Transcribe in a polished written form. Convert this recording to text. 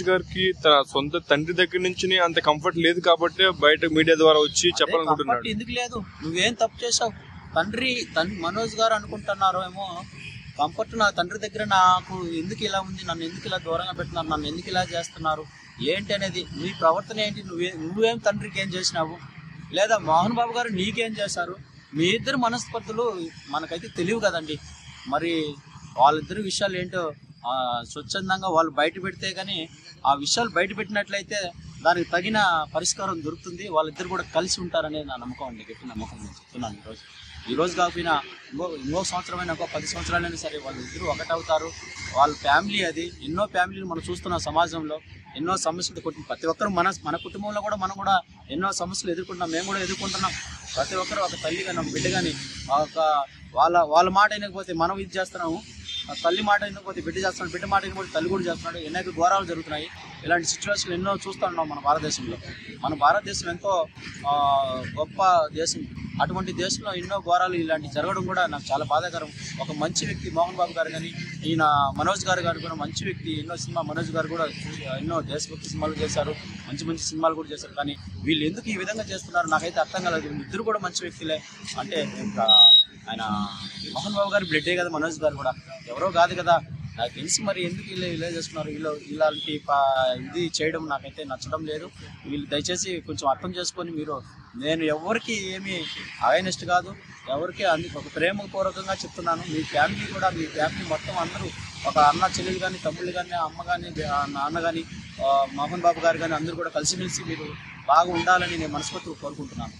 గారికి తన సొంత తండ్రి దగ్గర నుంచి అంత కంఫర్ట్ లేదు కాబట్టి బయట మీడియా ద్వారా వచ్చి చెప్పాలనుకుంటున్నాడు. ఎందుకు లేదు? నువ్వేం తప్పు చేసావు? తండ్రి మనోజ్ గారు అనుకుంటున్నారు ఏమో కంఫర్ట్ నా తండ్రి దగ్గర నాకు ఎందుకు ఇలా ఉంది, నన్ను ఎందుకు ఇలా దూరంగా పెడుతున్నారు, నన్ను ఎందుకు ఇలా చేస్తున్నారు ఏంటి అనేది నీ ప్రవర్తన ఏంటి, నువ్వేం తండ్రికి ఏం చేసినావు, లేదా మోహన్ బాబు గారు నీకేం చేశారు? మీ ఇద్దరు మనస్పర్ధలు మనకైతే తెలియవు కదండి. మరి వాళ్ళిద్దరు విషయాలు ఏంటో స్వచ్ఛందంగా వాళ్ళు బయట పెడితే కానీ ఆ విషయాలు బయట పెట్టినట్లయితే దానికి తగిన పరిష్కారం దొరుకుతుంది. వాళ్ళిద్దరు కూడా కలిసి ఉంటారనే నా నమ్మకం అండి, గట్టి నమ్మకం నేను చెప్తున్నాను. ఈరోజు కాకపోయినా ఇంకో సంవత్సరమైన ఒక 10 సంవత్సరాలైనా సరే వాళ్ళిద్దరూ ఒకటవుతారు. వాళ్ళ ఫ్యామిలీ అది. ఎన్నో ఫ్యామిలీలు మనం చూస్తున్నాం సమాజంలో, ఎన్నో సమస్యలు కొట్టిన ప్రతి ఒక్కరు మన కుటుంబంలో కూడా మనం కూడా ఎన్నో సమస్యలు ఎదుర్కొంటున్నాం, మేము కూడా ఎదుర్కొంటున్నాం. ప్రతి ఒక్కరు ఒక తల్లి కానీ బిడ్డ కానీ ఒక వాళ్ళ మాట వినకపోతే మనం ఇది చేస్తున్నాము, తల్లి మాట వినకపోతే బిడ్డ చేస్తున్నాడు, బిడ్డ మాట వినకపోతే తల్లి కూడా చేస్తున్నాడు. అనేక ఘోరాలు జరుగుతున్నాయి. ఇలాంటి సిచ్యువేషన్లు ఎన్నో చూస్తూ ఉన్నాం మన భారతదేశంలో. మన భారతదేశం ఎంతో గొప్ప దేశం. అటువంటి దేశంలో ఎన్నో ఘోరాలు ఇలాంటివి జరగడం కూడా నాకు చాలా బాధాకరం. ఒక మంచి వ్యక్తి మోహన్ బాబు గారు కానీ ఈయన మనోజ్ గారు కూడా మంచి వ్యక్తి. ఎన్నో మనోజ్ గారు కూడా ఎన్నో దేశభక్తి సినిమాలు చేశారు, మంచి మంచి సినిమాలు కూడా చేశారు. కానీ వీళ్ళు ఎందుకు ఈ విధంగా చేస్తున్నారు నాకైతే అర్థం కాలేదు. ఇద్దరు కూడా మంచి వ్యక్తులే. అంటే ఆయన మోహన్ బాబు గారు బ్లడ్డే కదా, మనోజ్ గారు కూడా ఎవరో కాదు కదా. నాకు తెలిసి మరి ఎందుకు ఇలా చేస్తున్నారు, ఇలాంటి ఇది చేయడం నాకైతే నచ్చడం లేదు. వీళ్ళు దయచేసి కొంచెం అర్థం చేసుకొని మీరు, నేను ఎవరికి ఏమీ అగైనెస్ట్ కాదు, ఎవరికి ఒక ప్రేమపూర్వకంగా చెప్తున్నాను. మీ ఫ్యామిలీ మొత్తం అందరూ ఒక అన్న చెల్లెలు కానీ తమ్ముళ్ళు కానీ అమ్మ కానీ నాన్న కానీ మోహన్ బాబు గారు కానీ అందరూ కూడా కలిసిమెలిసి మీరు బాగా ఉండాలని నేను మనస్ఫూర్తిగా కోరుకుంటున్నాను.